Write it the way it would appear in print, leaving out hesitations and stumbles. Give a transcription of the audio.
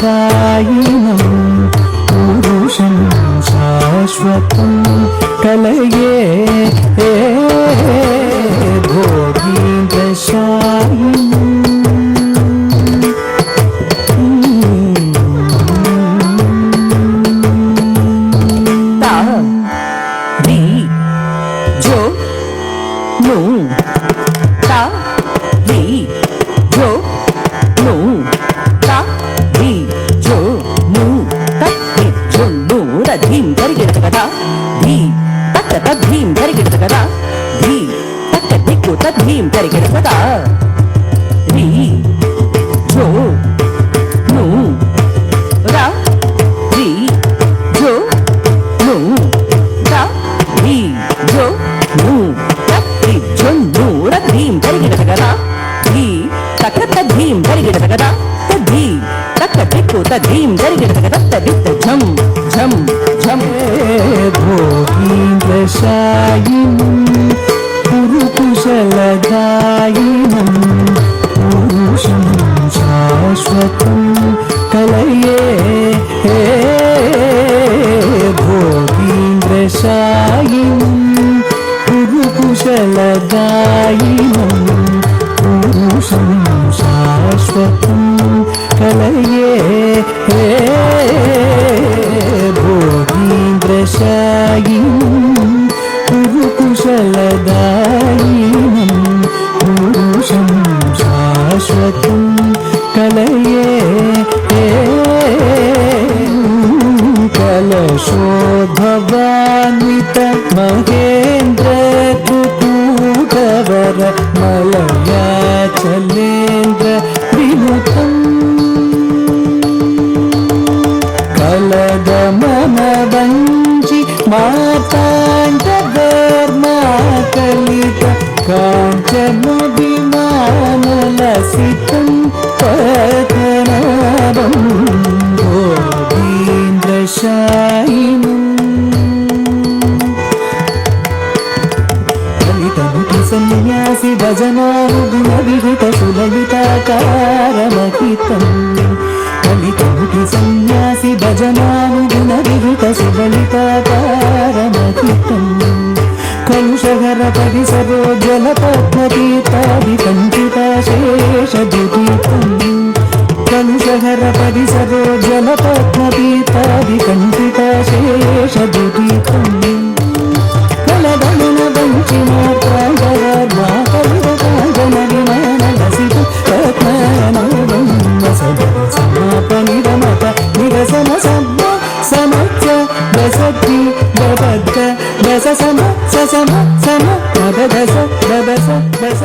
పురుకుశలదాయినం పురుషం శాశ్వతం కలయే భోగీంద్రశాయినం భోగీంద్రశాయినం పురుకుశలదాయినం పురుషం శాశ్వతం కలయే భోగీంద్రశాయినం పురుకుశలదాయినం పురుషం శాశ్వతం కలయే భోగీంద్రశాయినం పురుకుశలదాయినం పురుషం శాశ్వతం కలయే కలశోద్భవాన్విత మహేంద్ర కుతూహవర మలయాచలేంద్ర వినుతం కలదమనవంచి మాతాండధర్మాకలిత కాంచనభిమానలసితం పతనాదం భోగీంద్రశాయినం కలితముఖి సన్యాసి భజనానుగుణ విహిత సులలితాకారమహితం కలితముఖి సన్యాసి భజనానుగుణ విహిత సులలితాకారమహితం కలుషహర పరిసరో జలపద్మపీతాదికంఠితాశేషదుదీపం కలుషహర పరిసరో జలపద్మపీతాదికంఠితాశేషదుదీపం కలదమన వంచి మాతాండవర్మాకలితాంజన విమానలసితం రత్నానోదం సమాపనిరమత నిరసన సమ్మ సమత్య దశక్తి దబద్ధ దశ సమ సమ సమ దశ దశ దశ